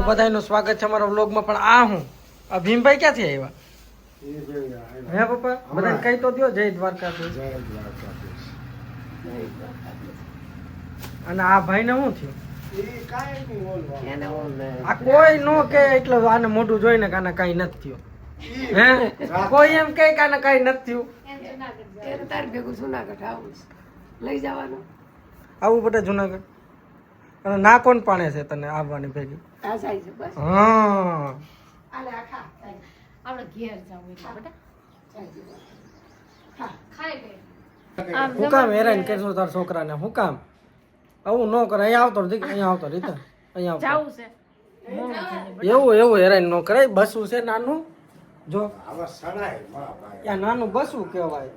બધાનું સ્વાગત છે અમારા વ્લોગમાં. પણ આ હું આ ભીમભાઈ ક્યાંથી આવ્યા? હે પપ્પા બધાને કઈ તો દો જય દ્વારકાધીશ. અને આ ભાઈને શું થયું? આ કોઈ નો કે એટલે આને મોઢું જોઈને કે આને કઈ નથી થયું. હે કોઈ એમ કે આને કઈ નથી થયું. તાર ભેગું જુનાગઢ આવું લઈ જવાનું આવું બધા જુનાગઢ. અને ના કોણ પાણે છે તને આવવાની ભેગી? આ જાય છે બસ હા આલે આખા આપણે ઘેર જાવું એટલે બેટા ખાઈ ગઈ હું કામ હેરાન કરશો તાર છોકરાને? હું કામ આવું ન કરે? અહીંયા આવતો અહીંયા આવતો રીતે અહીંયા જાવું છે એવું હેરાન ન કરાય. બસવું છે નાનું જો ત્યાં નાનું બસવું કહેવાય.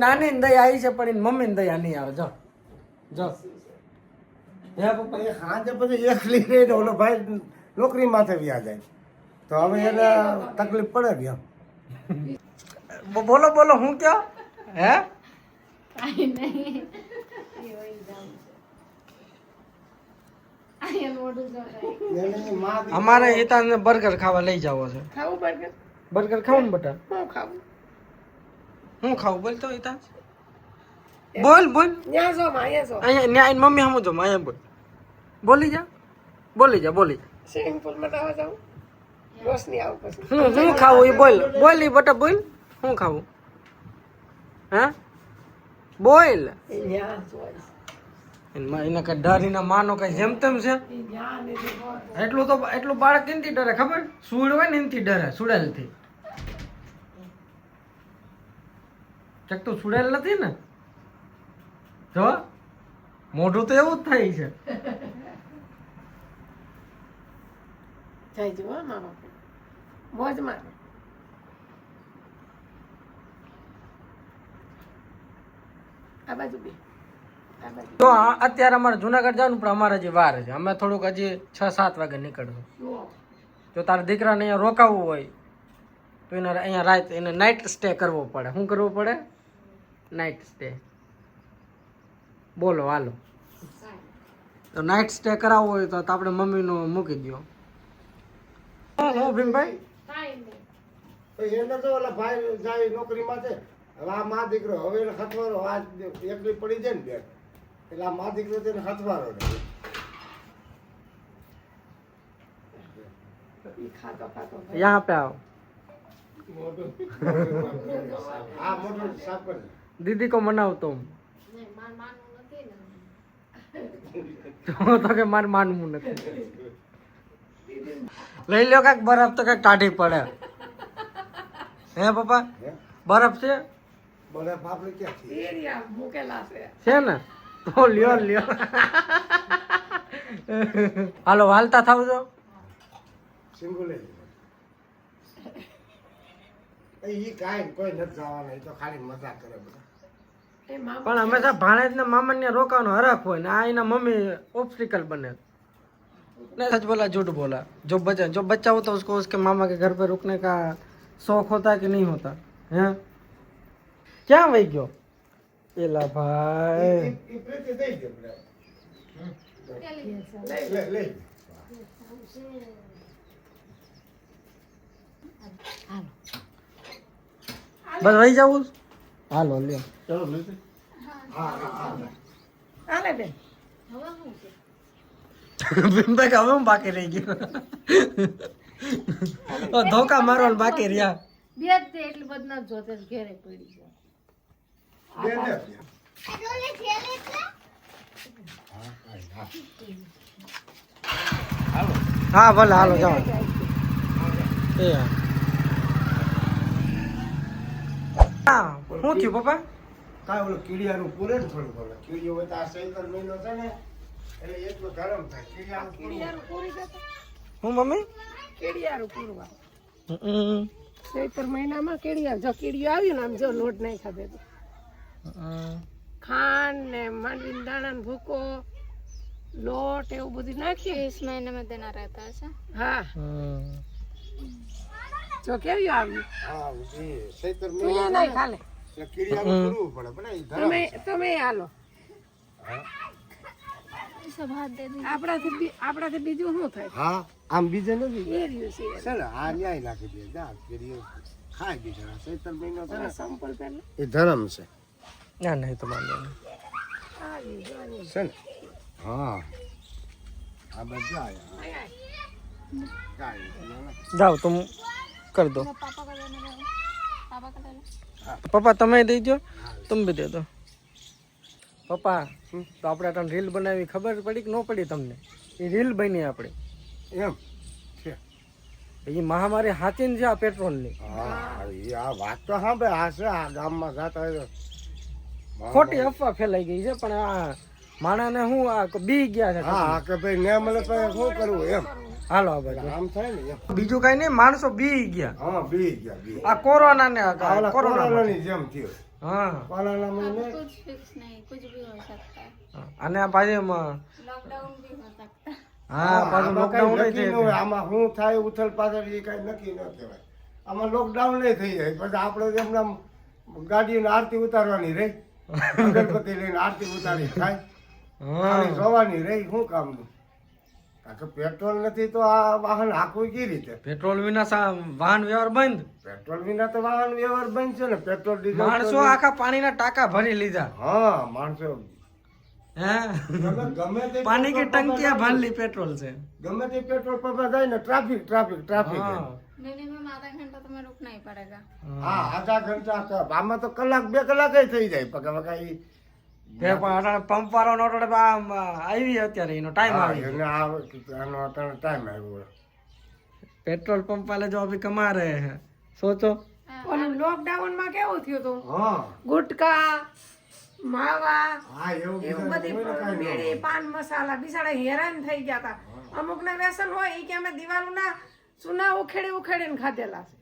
નાની ને દયા આવી છે પણ એની મમ્મી ને દયા નહીં આવે. જો જો હે પપ્પા હાજે પછી એકલી રહીને ઓલો ભાઈ નોકરી માથે વ્યા જાય તો હવે એને તકલીફ પડે કે એમ. બોલો બોલો હું ક્યાં હે કાઈ નહીં આયા મોઢું જોડાય એને માં અમારે હિતાને બર્ગર ખાવા લઈ જવો છે. ખાવું બર્ગર બર્ગર ખાવું ને બટા? હું ખાવું હું ખાવું બોલ તો હિતા બોલ બોલ. ન્યા જો માયા જો અહીંયા ન્યા એની મમ્મી હમું જો અહીંયા બોલ. બોલી જા બોલી જા બોલી જા. સ્વિમિંગ પુલ માં નાવા જાઉં રોશની આવું પછી હું ખાવું એ બોલ બોલી બટા બોલ. હું ખાવું હે બોલ. ન્યા જોઈશ એના કઈ ડરીના માનો કઈ જેમ તેમ છે. ન્યા ને એટલું બાળક એનથી ડરે ખબર? સુડ હોય ને એનથી ડરે. સુડેલ થી ચક તું સુડેલ નથી ને? જો મોઢું તો એવું જ થાય છે. જાય જો મામા મોજ માં આ બાજુ બે આ બાજુ તો અત્યારે અમારે જુનાગઢ જવાનું પણ અમારે હજી વાર છે. અમે થોડુંક હજી 6-7 વાગે નીકળશું. જો તારા દીકરાને અહીંયા રોકાવવું હોય તો એને અહીંયા રાત એને નાઇટ સ્ટે કરવો પડે. શું કરવું પડે? Night stay. બોલો હાલો. તો નાઇટ સ્ટે કરાવવો હોય તો આપણે મમ્મીનું મૂકી દો. હું ભીમભાઈ એને તો ઓલા ભાઈ જાય નોકરી માથે હવે આ મા દીકરો હવે એને ખતવારો આ એકલી પડી જાય ને બેન એટલે આ મા દીકરો તેને ખતવારો રહે. ઈ ખાતો ખાતો यहाँ पे आओ. આ મોટું સાફ કરી दीदी को मनाओ तुम. નહીં માર માનવું નથી ને તો કે મારે માનવું નથી. લઈ લો કાંઈક બરફ તો કાંઈક કાઢી પડે. હે પપ્પા હે બરફ છે બરફ આપણે ક્યાંથી એરિયા મૂકેલા છે છે ને? તો લ્યો લ્યો. હાલો હાલતા થાવ છો. સિંગુલે ઈ કાંઈ કોઈ નથી જવાના એ તો ખાલી મજાક કરે બધા. એ મામા પણ હંમેશા ભાણેજ ને મામા ને રોકાવાનો હરખ હોય ને આ એના મમ્મી ऑब्स्टिकल बने. नहीं सच बोला झूठ बोला. जो बच्चा होता है उसको उसके मामा के घर पे रुकने का शौक होता है कि नहीं होता है? क्या वही क्यों एला भाई ઈ પ્રીતિ દઈ દે બધા. લે લે बस वही जाऊँ. हालो लियो. ચલો લે હા હા આલે બેન ભીમભાઈ હવે હું બાકી રહી ગયો. ધોકા મારવાનું બાકી રહ્યા. બે તે એટલું બધું ન જોતે ઘેરે પડી જાય દે દે હા ભલે હાલો જાઓ. એ હા શું થયું પપ્પા? કાંઈ ઓલું કીડિયાનું પૂરે ને થોડું બોલે કીડિયો હોય તો આ સૈતર મહિનો છે ને એટલે એટલું ગરમ થાય કીડિયાનું પૂરું કેડિયારું પૂરી જતો હું મમ્મી કેડિયારું પૂરવા ચૈતર મહિનામાં કેડિયા જો કેડિયો આવ્યું ને આમ જો લોટ નહીં ખાધે તો ખાંડ ને માંડવીના દાણા ને ભૂકો લોટ એવું બધું નાખીએ इस महीने में देना रहता है ऐसा? હા જો કેવી આવ્યું હા જી સૈતર તું મહિનો એ નહીં ખાલે એટલે કીડિયાનું કરવું પડે પણ એ ધરમ તમે હાલો सब हाथ दे दी આપણાથી બીજું શું થાય હા આમ બીજે નથી એ રહ્યું છે છે ને આ ન્યાય નાખી દે જા કીડીઓ ખાઈ બીજા ચૈતર મહિનો છે ને સંપલ પહેલા એ ધરમ છે ના નહીં તો માનતો નહીં. આવી જોવાની છે ને હા આ બધા જાઓ तुम कर दो. पापा का देना है पापा का देना પપ્પા તમે દઈ દો, તમે બી દે દો. પપ્પા તો આપણે તને રીલ બનાવી ખબર પડી કે ન પડી તમને? એ રીલ બની આપણે. એમ છે એ મહામારી હાચીને છે આ પેટ્રોલની. હા એ આ વાત તો સાંભળે આ છે આ ગામમાં જાતા હોય તો ખોટી અફવા ફેલાઈ ગઈ છે પણ આ માણાને હું આ બી ગયા છે. હા કે ભાઈ ને મળે તો શું કરવું એમ હાલો આ બાજુ. આમ થાય ને એમ બીજું કઈ નહીં, માણસો બી ગયા હા બી ગયા બી આ કોરોના ને કોરોના કોરોનાની જેમ થયું હા. કોરોના મહિને कुछ फिक्स नहीं कुछ भी हो सकता है અને આ બાજુ लॉकडाउन भी हो सकता है હા પાછું આમાં કાંઈ લોકડાઉન નક્કી ન હોય. આમાં શું થાય ઉથલ પાથલ એ કઈ નક્કી ન કહેવાય. આમાં લોકડાઉન નહીં થઈ જાય પછી આપણે એમને આમ ગાડીની આરતી ઉતારવાની રહી અગરબત્તી લઈને આરતી ઉતારી થાય ખાલી જોવાની રહી શું કામનું? કારણ કે પેટ્રોલ નથી તો આ વાહન હાંકવું કઈ રીતે? પેટ્રોલ વિના વાહન વ્યવહાર બંધ. પેટ્રોલ વિના તો વાહન વ્યવહાર બંધ છે ને. પેટ્રોલ ડીઝલ માણસો આખા પાણીના ટાંકા ભરી લીધા. હા માણસો હે ગમે તે પાણી की टंकियां भर ली पेट्रोल से. ગમે તે પેટ્રોલ પંપ જાય ને ટ્રાફિક ટ્રાફિક ટ્રાફિક हाँ. मिनिमम आधा घंटा तो मैं रुकना ही पड़ेगा હા આધા ઘંટા આમાં તો કલાક 2 કલાક થઈ જાય પગ કઈ તે પણ અટાણે પંપ વાળો નોટો આવી અત્યારે એનો ટાઈમ આવી ગયો. એને આનો અટાણે ટાઈમ આવ્યો पेट्रोल पंप वाले जो अभी कमा रहे हैं सोचो. ઓલું લોકડાઉન માં કેવું થયું હતું હા ગુટકા માવા હા એવું એવું બધી બીડી પાન મસાલા બિચારા હેરાન થઈ ગયા હતા. અમુક ને વ્યસન હોય ઈ કે અમે દિવાળીના ચૂના ઉખેડીને ખાધેલા છે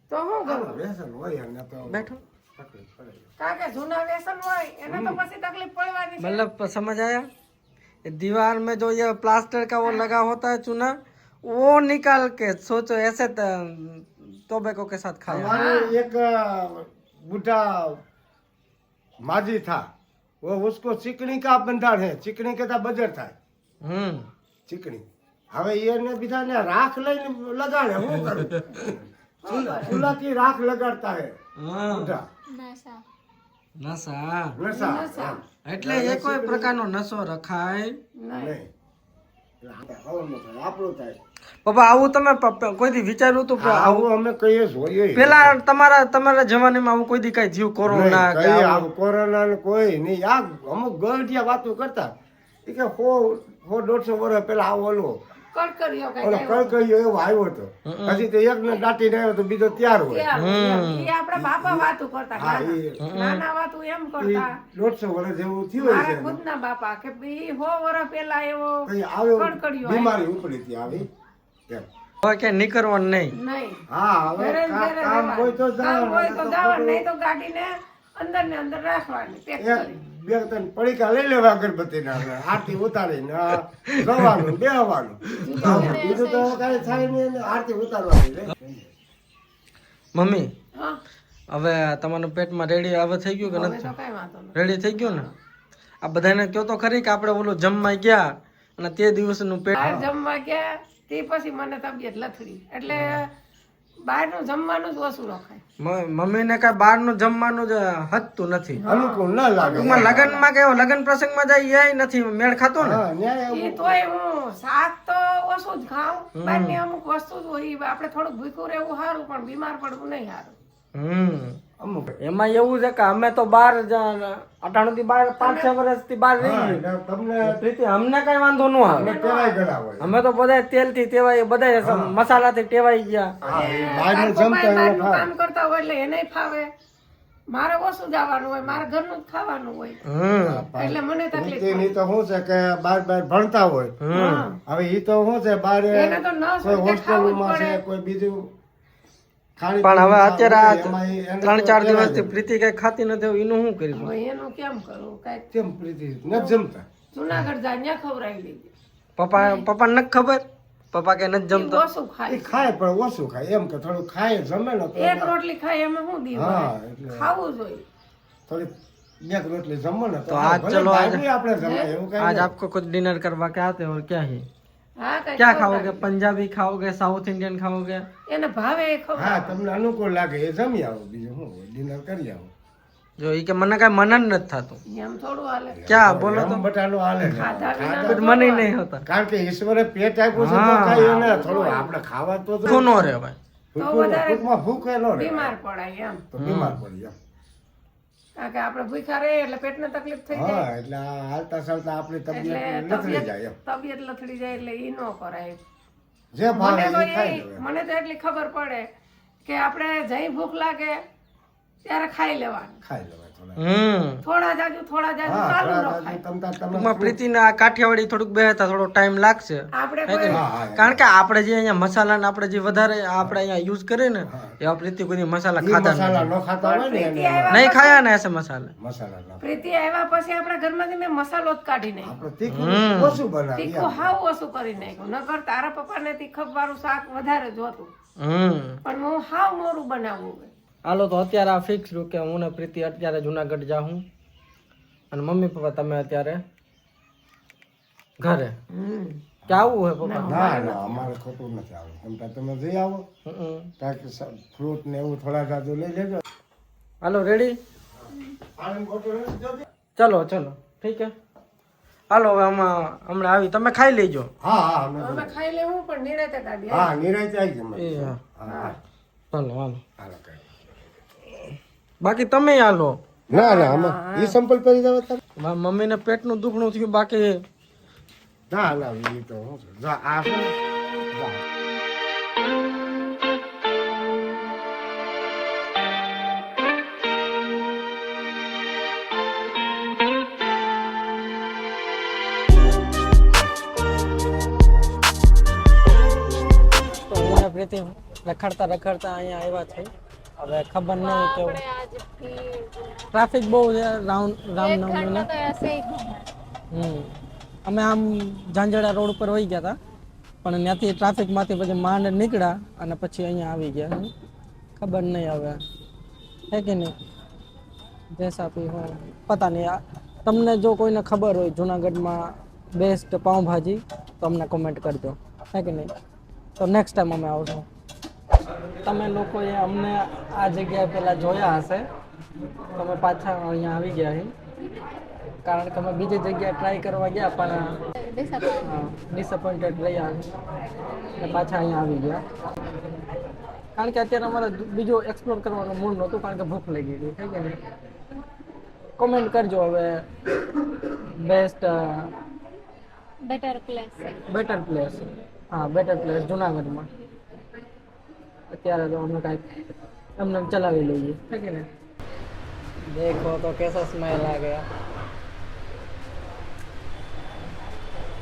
તો શું કરું? વ્યસન હોય એને તો बैठो. તકલીફ પડે. કારણ કે જૂના વ્યસન હોય એને તો પછી તકલીફ પડવાની છે. मतलब समझ आया? ये दीवार में जो ये प्लास्टर का वो लगा होता है चूना, वो निकाल के सोचो ऐसे टोबैको के साथ खाया. हमारे एक बूढ़ा माजी था वो उसको चिकनी का बंधारण है चिकनी के बजर था चिकनी હવે એને બીજાને રાખ લઈને લગાડે શું કરું ચૂલા की રાખ લગાડતા હે બુઢા नशा નશા. નશા એટલે એ કોઈ પ્રકારનો નશો રખાય. નહીં આપણું થાય પપ્પા આવું તમે કોઈથી વિચાર્યું હતું કે આવું? આવું અમે કહીએ જોઈએ પેલા તમારા જમાનામાં આવું કોઈ દી કઈ જીવ કોરોના કે કઈ આવું? આવું કોરોના ને કોઈ નહીં આ અમુક ગળઢિયા વાતો કરતા એ કે 100-150 વર્ષ પેલા આવો ઓલો કડકડીઓ કઈ ઓલો કળકળિયો એવો આવ્યો હતો પછી તો એક ને દાટીને આવ્યો તો બીજો તૈયાર હોય એ આપણા બાપા વાતું કરતા હા નાના વાતું એમ કરતા 150 વર્ષ જેવું થયું હોય મારા છે ખુદના બાપા કે ભઈ 100 વર્ષ પહેલા એવો કઈ આવ્યો કડકડીઓ બીમારી ઉપડી હતી આવી એમ હવે કે નીકળવાનું નહીં. નહીં હા હવે ઘરે ને ઘરે કામ હોય તો કામ હોય તો જવાનું જવાનું, નહીં તો ગાડીને અંદર ને અંદર રાખવાની પેક કરી. બે ત્રણ પડીકા લઈ લેવા અગરબત્તી ના આરતી ઉતારીને જવાનું બેહવાનું બીજું તો કઈ થાય નહીં ને આરતી ઉતારવાની રે. મમ્મી હા હવે તમારું પેટમાં રેડી હવે થઈ ગયું કે હવે નથી? તો કઈ વાંધો નહીં. રેડી થઈ ગયું ને? આ બધાને કયો તો ખરી કે આપણે ઓલું જમવા ગયા અને તે દિવસનું પેટ બહાર જમવા ગયા તે પછી મને તબિયત લથડી એટલે બહારનું જમવાનું જ ઓછું રખાય. મમ્મીને કઈ બહારનું જમવાનું જ હતતું નથી. અનુકૂળ ના લાગે ટૂંકમાં લગ્નમાં કે લગ્ન પ્રસંગમાં જાય એ નથી મેળ ખાતો ને. હા ન્યાય એ તોય હું શાક તો ઓછું જ ખાઉં. બહારની અમુક વસ્તુ જ હોય ઈ આપણે થોડુંક ભૂખ્યું રહેવું સારું પણ બીમાર પડવું નહીં સારું. અમુક એમાં એવું છે કે અમે તો બહાર અટાણું બહાર 5-6 વર્ષથી બહાર રહીએ. એટલે તમને પ્રીતિ અમને કઈ વાંધો ન આવે. ટેવાઈ ગયા હોય અમે તો બધા તેલ થી ટેવાઈ બધા મસાલા થી ટેવાઈ ગયા. હા એ તાર બહારનું પપ્પાએ જમતા બહારનું હોય કામ કરતા હોય એટલે એને ફાવે. મારે ઓછું જવાનું હોય મારે ઘરનું જ ખાવાનું હોય એટલે મને તકલીફ પડે. ની તો શું છે કે બાર ભણતા હોય હા. હવે ઈ તો શું છે બાર એને તો ન કોઈ સૂઝે, ખાવું જ હોસ્ટેલમાં છે પડે. કોઈ બીજું ખાણી પણ હવે અત્યારે એમાં એને તો 3-4 કહેવાય દિવસથી છે. પ્રીતિ કઈ ખાતી નથી. એનું શું કરીશું? હવે એનું કેમ કરવું કાંઈક કેમ પ્રીતિ ન જમતા જુનાગઢ જાય ત્યાં ખવડાવી લેજે. પપ્પાને નથી ખબર પપ્પા કે નથી ઈ જમતો ઓછું એ ખાય ખાય પણ ઓછું ખાય એમ કે થોડું ખાય જમે ને તો એક રોટલી ખાય એમાં શું દી હા, વળે? એટલે- ખાવું જોઈએ થોડી એક રોટલી જમો ને તો આજ ભલે ચલો બહાર બી આપણે જમાય એવું કઈ आज નહીં. आपको कुछ डिनर करवा के आते हो और क्या है હા કઈ क्या ખવડાવી. खाओगे पंजाबी खाओगे साउथ इंडियन खाओगे એને ભાવે એ હા ખવડાવો. તમને અનુકૂળ લાગે એ જમી આવો બીજું શું હોય ડિનર કરી આવો जो ये के मन का मनन નથી થતું એમ થોડું હાલે क्या बोलो तो એમ બટાનું હાલે ને. ખાધા વિના कुछ मन ही नहीं होता કારણ કે ઈશ્વરે પેટ આપ્યું છે તો હા. ખાઈએ ને થોડું આપણે ખાવા તો જોઈએ. खून हो रहे भाई ભૂખ્યું વધારે ભૂખમાં ભૂખે ન રહે બીમાર પડાય એમ તો બીમાર પડી એમ કારણ કે આપણે ભૂખ્યા રહીએ એટલે પેટને તકલીફ થઈ જાય હા એટલે આ હાલતા ચાલતા આપણી તબિયત એટલે લથડી જાય એમ તબિયત લથડી જાય એટલે ઈ ન કરાય જે ભાવે મને તો એ ખાઈ લેવાય. મને તો એટલી ખબર પડે કે આપણે જઈ ભૂખ લાગે ત્યારે ખાઈ લેવાનું ખાઈ લેવાય થોડા થોડા જાજુ હા ચાલુ થોડા રખાય તમતા તમે ટૂંકમાં પ્રીતિને આ કાઠિયાવાડી થોડુંક બેહતા થોડો ટાઈમ લાગશે આપણે હે કે કોઈ નહીં? હા, હા. કારણ કે આપણે જે અહીંયા મસાલા ને આપણે જે વધારે આપણે અહીંયા યુઝ કરીએ ને એવા પ્રીતિ કોઈ મસાલા ઈ ખાતા મસાલા નથી ન ખાતા હોય ને પ્રીતિ એને આવ્યા નહીં ખાયા ને એસે મસાલા મસાલા ના પ્રીતિ આવ્યા પછી આપણા ઘરમાંથી મેં મસાલો જ કાઢી નાખ્યો આપણે તીખું ઓછું બનાવીએ તીખું હાવ ઓછું કરી નાખ્યું નકર તારા પપ્પાને તીખપ વાળું શાક વધારે જોતું પણ હું હાવ મોરું બનાવવું હાલો તો અત્યારે આ ફિક્સ રૂ કે હું ને પ્રીતિ અત્યારે જુનાગઢ જાઉં અને મમ્મી પપ્પા તમે અત્યારે ઘરે કે આવું હોય પપ્પા ના ના અમારે ખોટું નથી આવું તમતા તમે જઈ આવો કાંઈક ફ્રૂટ ને એવું થોડા જાજુ લઈ લેજો હાલો રેડી પાણી બોટલ નથી જોતી? ચલો ચલો ઠીક હે હાલો હવે આમાં હમણાં આવી તમે ખાઈ લેજો હા હા અમે અમે ખાઈ લેવું પણ નિરાતે કાઢીએ હા નિરાંતે આવી જમે એ હા હા ચાલો હાલો હાલો કાંઈ. બાકી તમે હાલો ના ના અમે ઈ સંપલ પહેરી જાવ તમે મમ્મીને પેટનું દુખણું થયું બાકી ના ના ઈ તો હું છું. જા આ શું? જા. તો હું ને પ્રીતિ રખડતા રખડતા અહીંયા આવ્યા છે હવે ખબર નહીં કે આપણે आज भीड़ ટ્રાફિક બહુ છે एक રામનવમીને घंटा तो ऐसे ही घूमे અમે આમ ઝાંઝડા રોડ ઉપર વહી ગયા હતા પણ ત્યાંથી ટ્રાફિકમાંથી પછી માંડ નીકળ્યા અને પછી અહીંયા આવી ગયા ખબર નહીં હવે હે કે નહીં જૈસા ભી હો પતા નહીં તમને જો કોઈને ખબર હોય જુનાગઢમાં બેસ્ટ પાઉંભાજી તો અમને કોમેન્ટ કરજો હે કે નહીં તો નેક્સ્ટ ટાઈમ અમે આવશું તમે લોકોએ અમને આ જગ્યાએ પહેલાં જોયા હશે તમે પાછા અહીંયા આવી ગયા છે કારણ કે અમે બીજી જગ્યાએ ટ્રાય કરવા ગયા પણ disappointed. ડિસઅપોઇન્ટેડ રહ્યા અને પાછા અહીંયા આવી ગયા કારણ કે અત્યારે અમારે બીજું એક્સપ્લોર કરવાનું મૂડ નહોતું કારણ કે ભૂખ લાગી ગઈ છે કે નહીં કોમેન્ટ કરજો હવે best better place better place હા બેટર પ્લેસ જુનાગઢમાં અત્યારે તો અમે કાંઈક એમને એમ ચલાવી લઈએ છે કે નહીં देखो तो कैसा स्मेल आ गया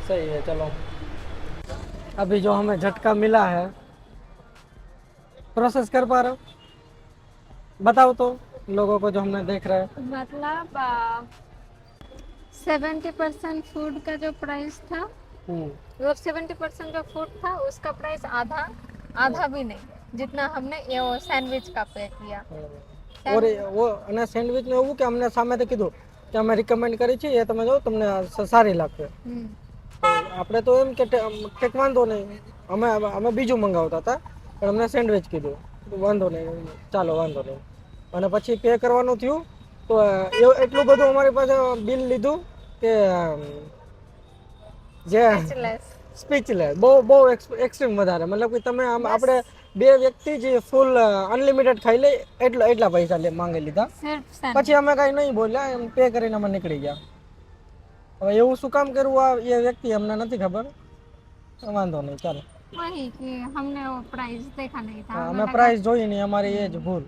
सही है चलो अभी जो हमें झटका मिला है प्रोसेस कर पा रहे हो बताओ तो लोगों को जो हमने देख रहे हैं मतलब 70% फूड का जो प्राइस था वो 70% जो फूड था उसका प्राइस आधा भी नहीं जितना हमने ये वो सैंडविच का पे किया और वो અને સેન્ડવિચ ને એવું કે અમને સામેથી કીધું કે અમે રિકમેન્ડ કરી છે એ તમે જો તમને સારી લાગશે તો આપણે તો એમ કે ઠીક વાંધો નહીં અમે બીજું મંગાવતા હતા પણ અમને સેન્ડવિચ કીધું વાંધો નહીં ચાલો વાંધો નહીં અને પછી પે કરવાનું થયું તો એટલું બધું અમારી પાસે બિલ લીધું કે જે સ્પીચલેસ બહુ એક્સ્ટ્રીમ વધારે મતલબ કે તમે આમ આપણે બે વ્યક્તિ જે ફૂલ અનલિમિટેડ ખાઈ લે એટલા પૈસા માંગી લીધા सिर्फ પછી અમે કાંઈ નહીં બોલ્યા એમ પે કરીને અમે નીકળી ગયા હવે એવું શું કામ કરવું આ એ વ્યક્તિ અમને નથી ખબર વાંધો નહીં ચાલો वही कि हमने वो प्राइस देखा नहीं था અમે પ્રાઇસ જોઈ નહીં અમારી એ જ ભૂલ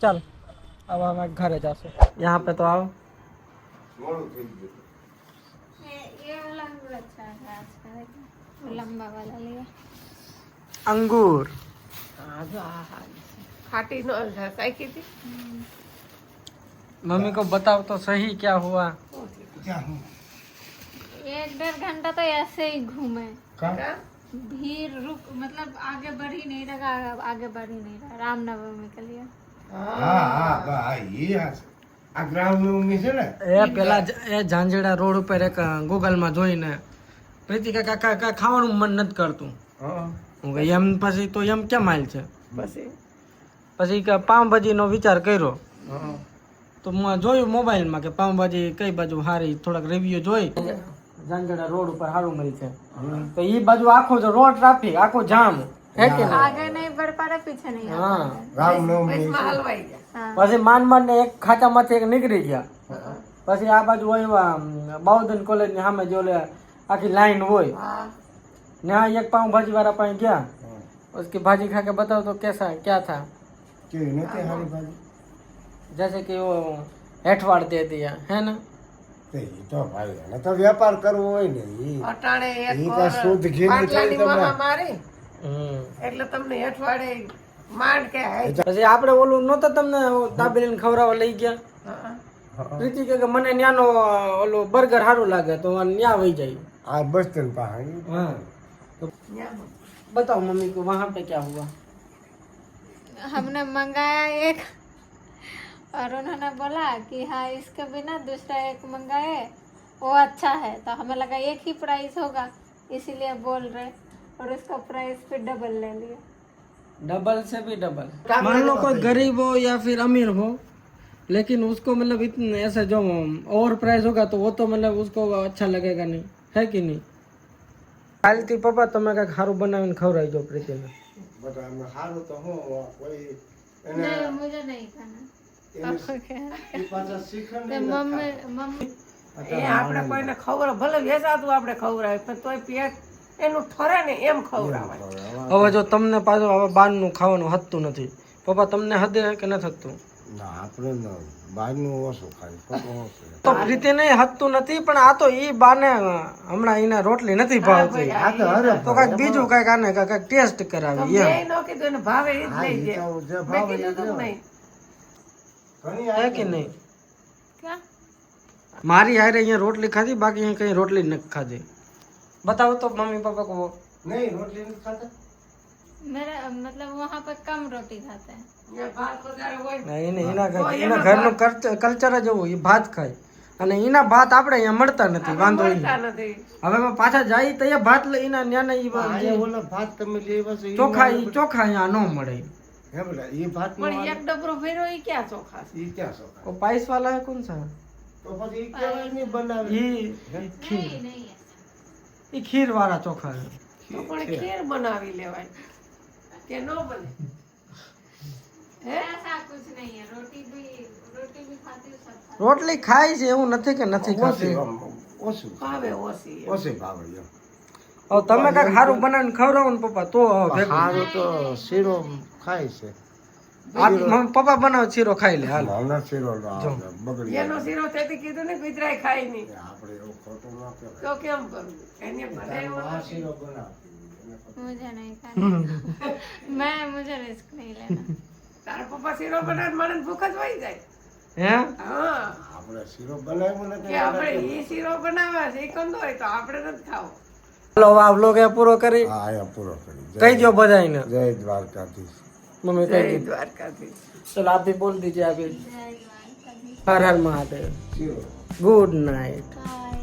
ચાલ હવે અમે ઘરે જશું યહાં પે તો આવો મોડું થઈ ગયું ये वाला भी अच्छा है आज का वो लंबा वाला लिया અંગૂર ખાટી નો કાંઈ કીધી मम्मी को बताओ तो सही क्या हुआ ક્યાં હું? 1-1.5 घंटा तो ऐसे ही घूमे કાં? भीड़ रुक मतलब आगे बढ़ ही नहीं रहा, आगे बढ़ ही नहीं रहा रामनवमी के लिए। હા હા બા એ આ ગ્રામનવમી છે ને એ પેલા એ ઝાંઝેડા રોડ ઉપર એક ગૂગલમાં જોઈને પ્રીતિકા કાકા ખાવાનું મન નથી કરતું. હા હું કહે એમ પછી તો એમ કેમ હાલ છે? પછી પછી કે પાઉંભાજીનો વિચાર કર્યો હા તો મેં જોયું મોબાઈલમાં કે પાઉંભાજી કઈ બાજુ સારી, થોડાક રિવ્યુ જોઈ ઝાંઝેડા રોડ ઉપર સારું મળે છે તો એ બાજુ આખો જ રોડ ટ્રાફિક આખો જામ હે કે નહીં? आगे नहीं बढ़ पा रहा, पीछे नहीं आ હા રામનવમી વચમાં હલવાઈ ગયા. हाँ। પછી માંડ ને એક ખાતામાંથી એક નીકળી ગયા. પછી આ બાજુ હોય બાઉદન કોલેજ ની સામે જો ઓલે આખી લાઈન હોય હા ત્યાં એક પાઉંભાજી વાળા પાસે ગયા. उसकी भाजी खा के बताओ तो कैसा क्या था? કેવી નથી હારી ભાજી जैसे कि वो हेठवाड़ दे दिया है ना. તે ઈ તો ભાઈ એને તો વેપાર કરવો હોય ને ઈ અટાણે એક ઈ તો શુદ્ધ ઘી ની પાટલાની થઈ તમને મહામારી એટલે તમને અઠવાડે માંડ કે હાય. પછી આપણે ઓલું નહોતા તમને દાબેલીને ખવડાવવા લઈ ગયા. હા. પ્રીતિ કે મને ન્યાનો ઓલું બર્ગર સારું લાગે તો ન્યા વહી જાય. આ બસ સ્ટેન્ડ પાસે हाँ ન્યા बताओ मम्मी को वहाँ पे क्या हुआ? हमने मंगाया एक और उन्होंने बोला कि हाँ इसके बिना दूसरा एक मंगाए वो अच्छा है, तो हमें लगा एक ही प्राइस होगा इसीलिए बोल रहे, और उसका प्राइस फिर डबल ले लिया। डबल से भी डबल. मान लो कोई गरीब हो या फिर अमीर हो, लेकिन उसको मतलब इतना ऐसा जो ओवर प्राइस होगा तो वो तो मतलब उसको अच्छा लगेगा नहीं, है कि नहीं? કાલથી પપ્પા તમે કાંઈક સારું બનાવીને ખવડાવી દો પ્રીતિને. બધા આમાં સારું તો હું કોઈ એને नहीं मुझे नहीं खाना। आपको क्या? ઈ પાછા શીખણ तो मम्मी मम्मी એ આપણે કોઈને ખવડાવ ભલે વેચાતું આપણે ખવડાવે પણ તોય પેટ એનું ઠરે ને એમ ખવડાવાય. હવે જો તમને પાછું હવે બહારનું ખાવાનું હતતું નથી, પપ્પા તમને હદે કે નથી થતું? ના આપણે ન બહારનું ઓછું ખાય પણ ઓછું તો પ્રીતિને હતતું નથી, પણ આ તો ઈ બાને હમણાં એને રોટલી નથી ભાવતી આ તો હરે તો કાંઈક બીજું કાંઈક આને કાંઈક ટેસ્ટ કરાવી એમ. મેં ન કીધું એને ભાવે એ જ લઈ જે જાય. ભાવે મેં એ કીધું તું જ નહીં. ઘણી હે કે નહીં? क्या? મારી હારે અહીંયા રોટલી ખાધી, બાકી અહીં કઈ રોટલી નથી ખાધી. બતાવો તો મમ્મી પપ્પા કો. નહીં રોટલી નથી ખાતા मेरा मतलब वहाँ पे कम रोटी खाते हैं। ત્યાં ભાત વધારે હોય એના ઘરનું કલ્ચર જ એવું, એ ભાત ખાય અને એના ભાત આપણે અહીંયા મળતા નથી. વાંધો ઈ. મળતા નથી. હવે અમે પાછા જાય તો અહીંયા ભાત લઈને ન્યાના આ ઓલા ભાત તમે લેવા છો ચોખા અહીંયા ન મળે. હે બેટા ઈ ભાત નો પણ એક ડબરો ભર્યો એ ક્યાં ચોખા છે? ઈ ક્યાં છો वो पाइस वाला है कौन सा? તો પછી ઈ કેવાય નહીં બનાવે ये खीर, नहीं नहीं ये खीर वाला चोखा है. તો પણ ખીર બનાવી લેવાય કે ન બને? હે ऐसा कुछ नहीं है, रोटी भी खाती हूँ, सब खाती રોટલી ખાય છે એવું નથી કે નથી ખાતી. ઓછું ભાવે ઓછી એમ. ઓછી ભાવે એમ હવે તમે કાંઈક સારું બનાવીને ખવડાવો ને પપ્પા તો હવે ભેગું. સારું તો શીરો ખાય છે પપ્પા બનાવો શીરો ખાઈ લે હાલ. હમણાં શીરો બગડી એનો શીરો તેથી કીધું ને ગુજરાય ખાય નહીં આપણે એવું ખોટું ના કહેવાય તો કેમ કરવું? એને ભલે એવો આ નથી. શીરો બનાવ मुझे नहीं खाना। मुझे रिस्क नहीं लेना। તારા પપ્પા શીરો બનાવે મને ભૂખ જ વહી જાય. હે હા આપણે શીરો બનાવ્યો કે નથી આપણે ઈ શીરો બનાવે છે એ કંદો હોય તો આપણે નથી ખાવો. ચાલો હવે આ vlog એ પૂરો કરી હા આયા પૂરો કરી કહી દો બધાને. જય દ્વારકાધીશ મમ્મી જય કહી દો. દ્વારકાધીશ. चलो आप भी बोल दीजिए अभी. हर हर महादेव. શીરો गुड नाइट. Bye.